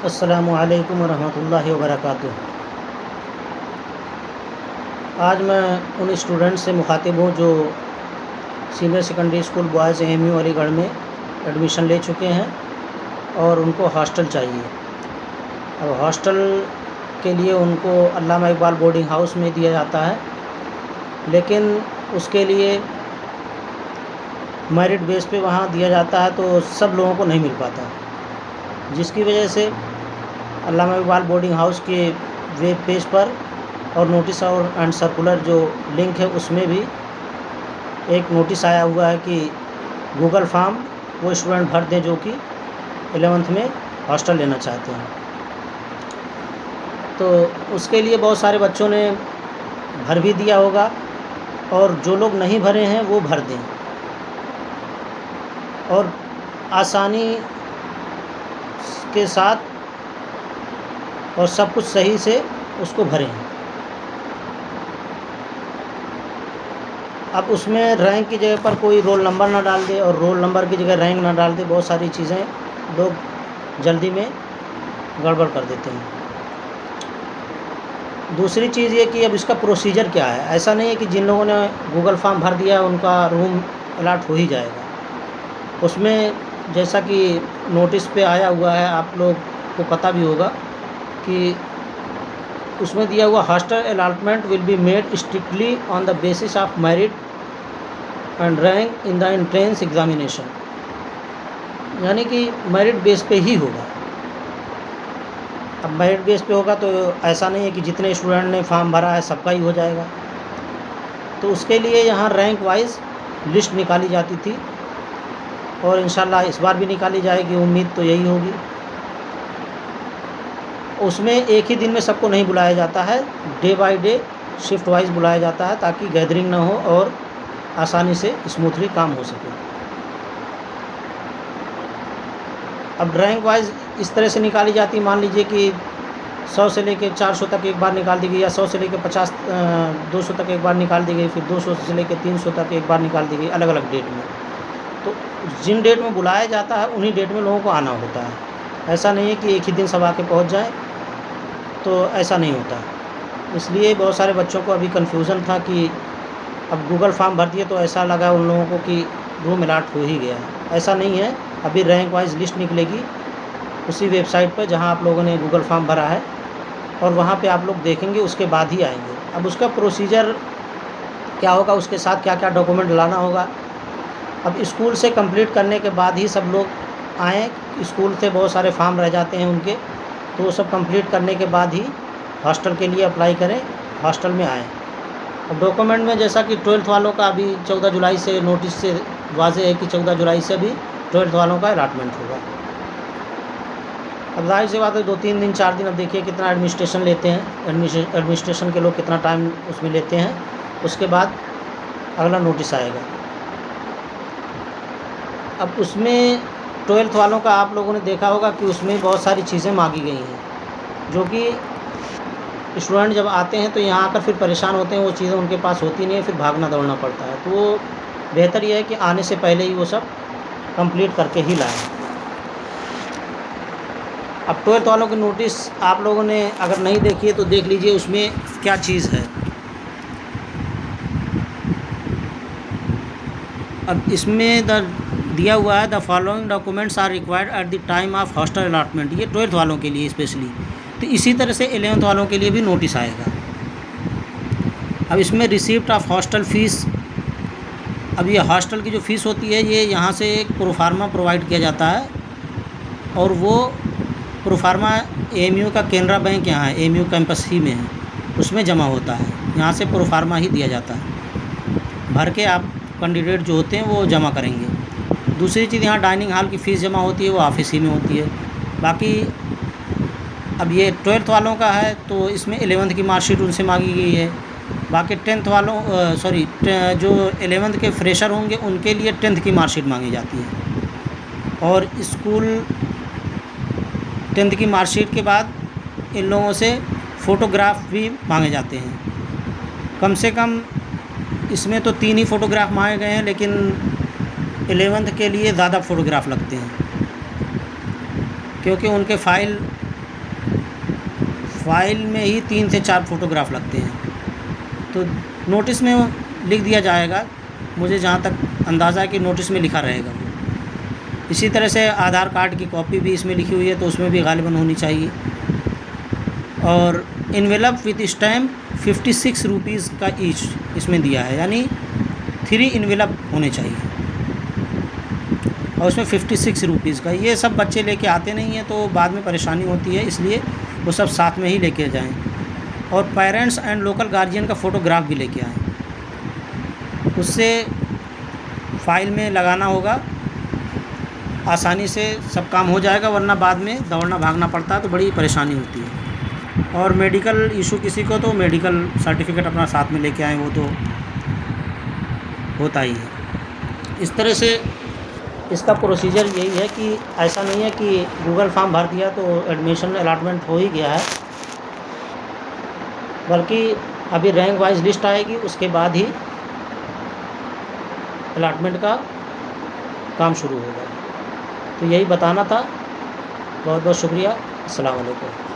अस्सलामुअलैकुम वरहमतुल्लाहि वबरकातुह। आज मैं उन स्टूडेंट से मुखातिब हूँ जो senior secondary school boys AMU Aligarh में एडमिशन ले चुके हैं और उनको हॉस्टल चाहिए। अब हॉस्टल के लिए उनको अल्लामा इकबाल बोर्डिंग हाउस में दिया जाता है, लेकिन उसके लिए मेरिट बेस पे वहाँ दिया जाता है तो सब लोगों को नहीं मिल पाता, जिसकी वजह से अल्लामा इकबाल बोर्डिंग हाउस के वेब पेज पर और नोटिस और एंड सर्कुलर जो लिंक है उसमें भी एक नोटिस आया हुआ है कि गूगल फॉर्म वो स्टूडेंट भर दें जो कि 11th में हॉस्टल लेना चाहते हैं। तो उसके लिए बहुत सारे बच्चों ने भर भी दिया होगा और जो लोग नहीं भरे हैं वो भर दें और आसानी के साथ और सब कुछ सही से उसको भरें। अब उसमें रैंक की जगह पर कोई रोल नंबर ना डाल दे और रोल नंबर की जगह रैंक ना डाल दे। बहुत सारी चीज़ें लोग जल्दी में गड़बड़ कर देते हैं। दूसरी चीज़ ये कि अब इसका प्रोसीजर क्या है। ऐसा नहीं है कि जिन लोगों ने गूगल फॉर्म भर दिया उनका रूम अलॉट हो ही जाएगा। उसमें जैसा कि नोटिस पे आया हुआ है, आप लोग को पता भी होगा कि उसमें दिया हुआ hostel allotment will be made strictly on the basis of merit and rank in the entrance examination, यानी कि मेरिट बेस पे ही होगा। अब मेरिट बेस पे होगा तो ऐसा नहीं है कि जितने स्टूडेंट ने फॉर्म भरा है सबका ही हो जाएगा। तो उसके लिए यहाँ रैंक वाइज लिस्ट निकाली जाती थी और इंशाल्लाह इस बार भी निकाली जाएगी, उम्मीद तो यही होगी। उसमें एक ही दिन में सबको नहीं बुलाया जाता है, day by day shift wise बुलाया जाता है ताकि गैदरिंग ना हो और आसानी से स्मूथली काम हो सके। अब रैंक वाइज इस तरह से निकाली जाती, मान लीजिए कि 100 से लेकर 400 तक एक बार निकाल दी गई, या 100 से लेकर 200 तक एक बार निकाल दी गई, फिर 200 से लेकर 300 तक एक बार निकाल दी गई, अलग अलग डेट में। तो जिन डेट में बुलाया जाता है उन्हीं डेट में लोगों को आना होता है। ऐसा नहीं है कि एक ही दिन सब आके पहुँच जाए, तो ऐसा नहीं होता। इसलिए बहुत सारे बच्चों को अभी कन्फ्यूज़न था कि अब गूगल फॉर्म भर दिए तो ऐसा लगा उन लोगों को कि रूम अलॉट हो ही गया। ऐसा नहीं है, अभी रैंक वाइज लिस्ट निकलेगी उसी वेबसाइट पर जहां आप लोगों ने गूगल फॉर्म भरा है, और वहां पे आप लोग देखेंगे, उसके बाद ही आएंगे। अब उसका प्रोसीजर क्या होगा, उसके साथ क्या क्या डॉक्यूमेंट लाना होगा, अब स्कूल से कंप्लीट करने के बाद ही सब लोग आएँ। स्कूल से बहुत सारे फॉर्म रह जाते हैं उनके, तो वो सब कंप्लीट करने के बाद ही हॉस्टल के लिए अप्लाई करें, हॉस्टल में आएँ। अब डॉक्यूमेंट में जैसा कि 12th वालों का अभी 14 जुलाई से नोटिस से वाज़ेह है कि 14 जुलाई से भी 12th वालों का अलॉटमेंट होगा। अब जाहिर सी बात है 2-3 दिन 4 दिन, अब देखिए कितना एडमिनिस्ट्रेशन लेते हैं, एडमिनिस्ट्रेशन के लोग कितना टाइम उसमें लेते हैं, उसके बाद अगला नोटिस आएगा। अब उसमें 12th वालों का आप लोगों ने देखा होगा कि उसमें बहुत सारी चीज़ें मांगी गई हैं, जो कि स्टूडेंट जब आते हैं तो यहाँ आकर फिर परेशान होते हैं, वो चीज़ें उनके पास होती नहीं है, फिर भागना दौड़ना पड़ता है। तो वो बेहतर ये है कि आने से पहले ही वो सब कंप्लीट करके ही लाएँ। अब 12th वालों की नोटिस आप लोगों ने अगर नहीं देखी है तो देख लीजिए उसमें क्या चीज़ है। अब इसमें दिया हुआ है the following documents are required at the time of hostel allotment. ये 12th वालों के लिए स्पेशली। तो इसी तरह से 11th वालों के लिए भी नोटिस आएगा। अब इसमें रिसिप्ट ऑफ हॉस्टल फ़ीस, अब ये हॉस्टल की जो फ़ीस होती है ये यहाँ से एक प्रोफार्मा प्रोवाइड किया जाता है, और वो प्रोफार्मा AMU का केनरा बैंक यहाँ है, AMU कैंपस ही में है, उसमें जमा होता है। यहाँ से प्रोफार्मा ही दिया जाता है, भर के आप कैंडिडेट जो होते हैं वो जमा करेंगे। दूसरी चीज़, यहाँ डाइनिंग हॉल की फ़ीस जमा होती है, वो ऑफिस ही में होती है। बाकी अब ये 12th वालों का है तो इसमें 11th की मार्कशीट उनसे मांगी गई है। बाकी 10th वालों जो 11th के फ्रेशर होंगे उनके लिए 10th की मार्कशीट मांगी जाती है। और स्कूल 10th की मार्कशीट के बाद इन लोगों से फ़ोटोग्राफ भी मांगे जाते हैं। कम से कम इसमें तो 3 ही फ़ोटोग्राफ मांगे गए हैं, लेकिन 11th के लिए ज़्यादा फ़ोटोग्राफ लगते हैं, क्योंकि उनके फ़ाइल फ़ाइल में ही 3 से 4 फ़ोटोग्राफ लगते हैं। तो नोटिस में लिख दिया जाएगा, मुझे जहाँ तक अंदाज़ा है कि नोटिस में लिखा रहेगा वो। इसी तरह से आधार कार्ड की कॉपी भी इसमें लिखी हुई है, तो उसमें भी गालिबन होनी चाहिए। और इन्वेलप विथ स्टैम्प 56 रुपीज़ का ईच इसमें दिया है, यानी 3 इन्वेलप होने चाहिए और उसमें 56 रुपीज़ का। ये सब बच्चे लेके आते नहीं हैं तो बाद में परेशानी होती है, इसलिए वो सब साथ में ही लेके जाएं। और पेरेंट्स एंड लोकल गार्जियन का फ़ोटोग्राफ भी लेके आएँ, उससे फ़ाइल में लगाना होगा, आसानी से सब काम हो जाएगा, वरना बाद में दौड़ना भागना पड़ता है तो बड़ी परेशानी होती है। और मेडिकल इशू किसी को तो मेडिकल सर्टिफिकेट अपना साथ में लेके आएँ, वो तो होता ही है। इस तरह से इसका प्रोसीजर यही है कि ऐसा नहीं है कि गूगल फॉर्म भर दिया तो एडमिशन अलॉटमेंट हो ही गया है, बल्कि अभी रैंक वाइज लिस्ट आएगी, उसके बाद ही अलॉटमेंट का काम शुरू होगा। तो यही बताना था। बहुत बहुत शुक्रिया। अस्सलाम वालेकुम।